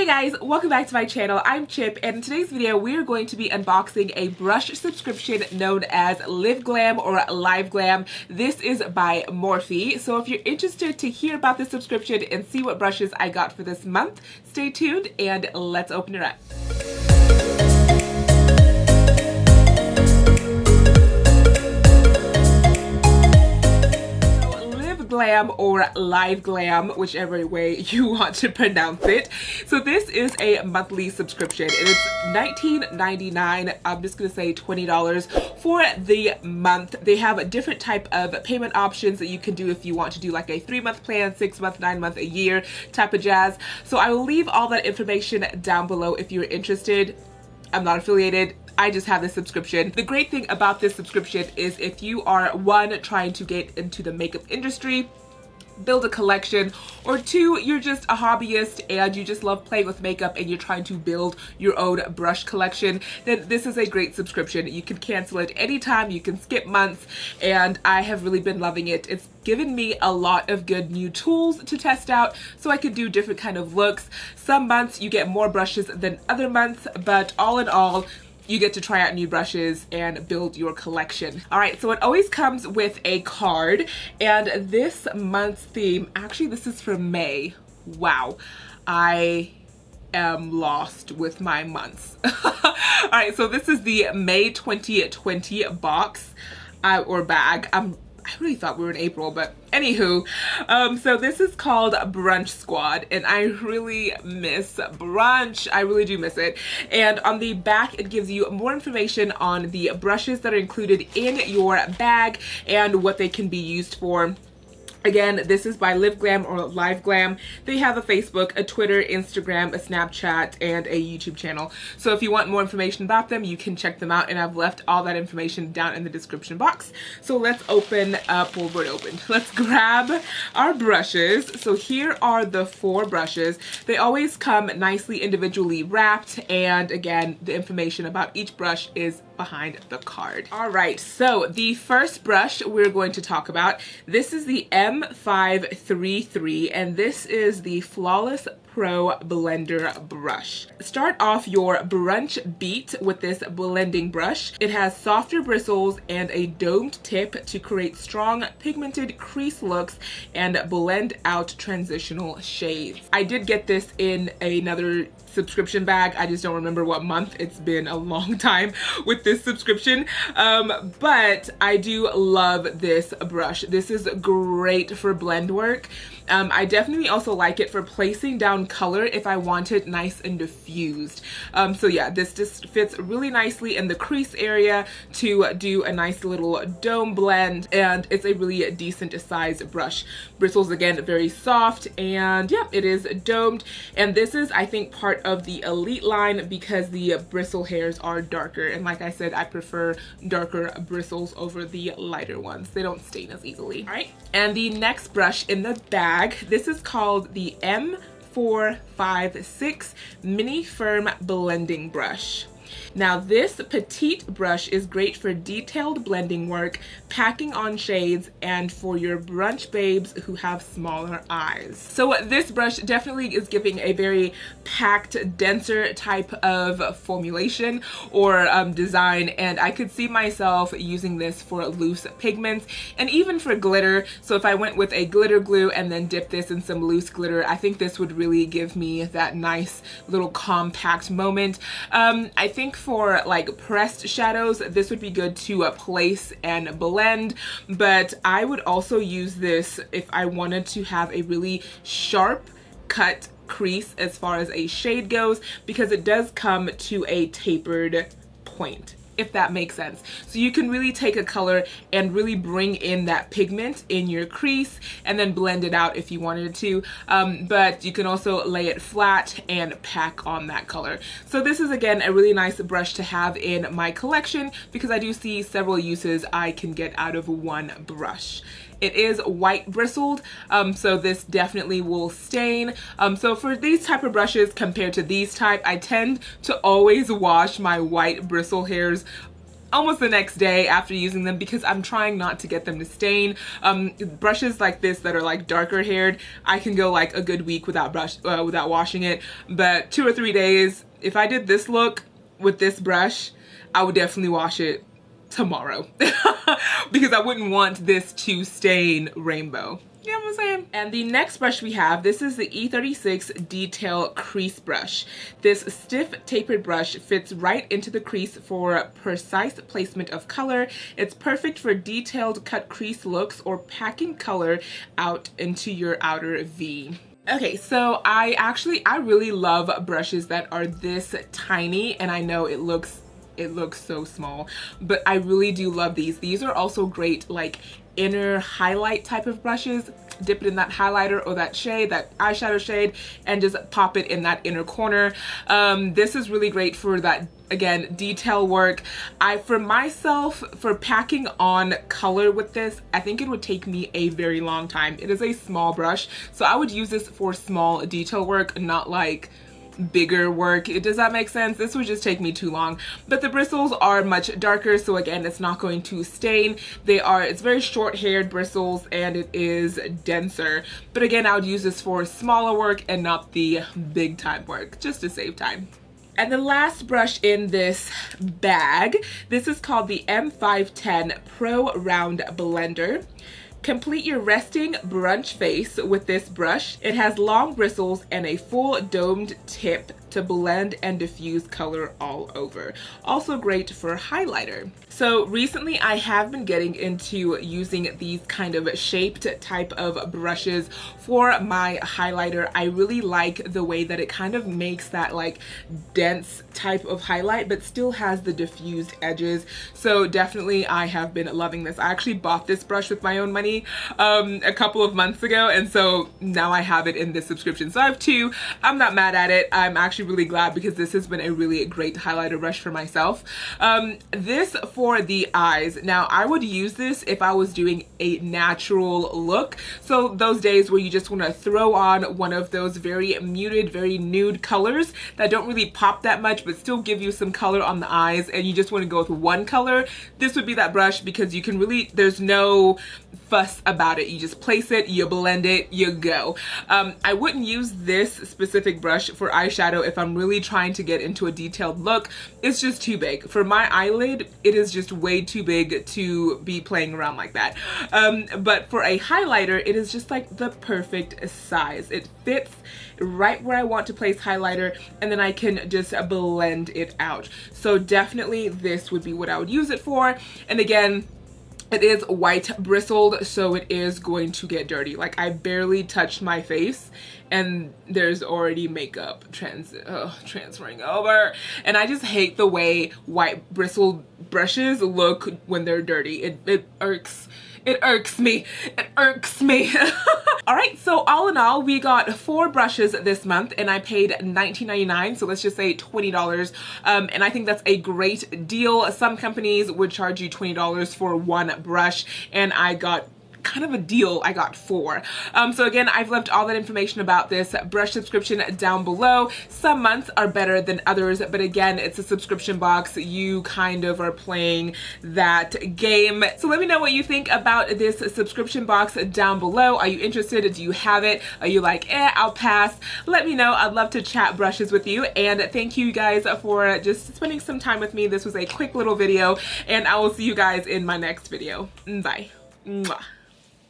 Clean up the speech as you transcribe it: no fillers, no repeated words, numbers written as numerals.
Hey guys, welcome back to my channel. I'm Chip, and in today's video we are going to be unboxing a brush subscription known as LiveGlam or LiveGlam. This is by Morphe. So if you're interested to hear about this subscription and see what brushes I got for this month, stay tuned and let's open it up. Glam or LiveGlam, whichever way you want to pronounce it. So this is a monthly subscription and it's $19.99. I'm just gonna say $20 for the month. They have a different type of payment options that you can do if you want to do like a 3-month plan, 6-month, 9-month, a year type of jazz. So I will leave all that information down below if you're interested. I'm not affiliated. I just have this subscription. The great thing about this subscription is if you are one, trying to get into the makeup industry, build a collection, or two, you're just a hobbyist and you just love playing with makeup and you're trying to build your own brush collection, then this is a great subscription. You can cancel it anytime, you can skip months, and I have really been loving it. It's given me a lot of good new tools to test out so I could do different kind of looks. Some months you get more brushes than other months, but all in all, you get to try out new brushes and build your collection. All right, so it always comes with a card, and this month's theme, actually this is for May. Wow, I am lost with my months. All right, so this is the May 2020 box or bag. I really thought we were in April, but anywho, so this is called Brunch Squad, and I really miss Brunch. I really do miss it. And on the back, it gives you more information on the brushes that are included in your bag and what they can be used for. Again, this is by LiveGlam or LiveGlam. They have a Facebook, a Twitter, Instagram, a Snapchat, and a YouTube channel. So if you want more information about them, you can check them out, and I've left all that information down in the description box. So let's open up, well, we're open. Let's grab our brushes. So here are the 4 brushes. They always come nicely individually wrapped, and again, the information about each brush is behind the card. All right, so the first brush we're going to talk about, this is the M533, and this is the Flawless Pro Blender brush. Start off your brunch beat with this blending brush. It has softer bristles and a domed tip to create strong pigmented crease looks and blend out transitional shades. I did get this in another subscription bag. I just don't remember what month. It's been a long time with this subscription, but I do love this brush. This is great for blend work. I definitely also like it for placing down color if I want it nice and diffused. So yeah, this just fits really nicely in the crease area to do a nice little dome blend, and it's a really decent sized brush. Bristles, again, very soft, and yeah, it is domed. And this is, I think, part of the Elite line because the bristle hairs are darker, and like I said, I prefer darker bristles over the lighter ones. They don't stain as easily. All right, and the next brush in the bag, this is called the M456 Mini Firm Blending Brush. Now this petite brush is great for detailed blending work, packing on shades, and for your brunch babes who have smaller eyes. So this brush definitely is giving a very packed, denser type of formulation or design, and I could see myself using this for loose pigments and even for glitter. So if I went with a glitter glue and then dipped this in some loose glitter, I think this would really give me that nice little compact moment. I think for like pressed shadows, this would be good to place and blend, but I would also use this if I wanted to have a really sharp cut crease as far as a shade goes, because it does come to a tapered point, if that makes sense. So you can really take a color and really bring in that pigment in your crease and then blend it out if you wanted to, but you can also lay it flat and pack on that color. So this is, again, a really nice brush to have in my collection because I do see several uses I can get out of one brush. It is white bristled, so this definitely will stain. So for these type of brushes compared to these type, I tend to always wash my white bristle hairs almost the next day after using them because I'm trying not to get them to stain. Brushes like this that are like darker haired, I can go like a good week without washing it, but 2 or 3 days, if I did this look with this brush, I would definitely wash it tomorrow because I wouldn't want this to stain rainbow. You know what I'm saying? And the next brush we have, this is the E36 Detail Crease Brush. This stiff tapered brush fits right into the crease for precise placement of color. It's perfect for detailed cut crease looks or packing color out into your outer V. Okay, so I really love brushes that are this tiny, and I know it looks so small, but I really do love these. These are also great like inner highlight type of brushes. Dip it in that highlighter or that shade, that eyeshadow shade, and just pop it in that inner corner. This is really great for that, again, detail work. For myself, for packing on color with this, I think it would take me a very long time. It is a small brush, so I would use this for small detail work, not like bigger work. Does that make sense? This would just take me too long. But the bristles are much darker, so again, it's not going to stain. It's very short-haired bristles, and it is denser. But again, I would use this for smaller work and not the big time work, just to save time. And the last brush in this bag, this is called the M510 Pro Round Blender. Complete your resting brunch face with this brush. It has long bristles and a full domed tip to blend and diffuse color all over. Also great for highlighter. So recently I have been getting into using these kind of shaped type of brushes for my highlighter. I really like the way that it kind of makes that like dense type of highlight but still has the diffused edges. So definitely I have been loving this. I actually bought this brush with my own money a couple of months ago, and so now I have it in this subscription. So I have 2. I'm not mad at it. I'm actually really glad because this has been a really great highlighter brush for myself. This for the eyes. Now I would use this if I was doing a natural look. So those days where you just want to throw on one of those very muted, very nude colors that don't really pop that much but still give you some color on the eyes, and you just want to go with one color, this would be that brush because you can really, there's no fuss about it. You just place it, you blend it, you go. I wouldn't use this specific brush for eyeshadow if I'm really trying to get into a detailed look. It's just too big. For my eyelid, it is just way too big to be playing around like that. But for a highlighter, it is just like the perfect size. It fits right where I want to place highlighter, and then I can just blend it out. So definitely this would be what I would use it for. And again, it is white bristled, so it is going to get dirty. Like I barely touched my face and there's already makeup transferring over. And I just hate the way white bristled brushes look when they're dirty. It irks. It irks me. It irks me. All right, so all in all, we got 4 brushes this month and I paid $19.99, so let's just say $20. And I think that's a great deal. Some companies would charge you $20 for one brush, and I got kind of a deal. I got 4. So again, I've left all that information about this brush subscription down below. Some months are better than others, but again, it's a subscription box. You kind of are playing that game. So let me know what you think about this subscription box down below. Are you interested? Do you have it? Are you like, I'll pass? Let me know. I'd love to chat brushes with you. And thank you guys for just spending some time with me. This was a quick little video, and I will see you guys in my next video. Bye. Mwah.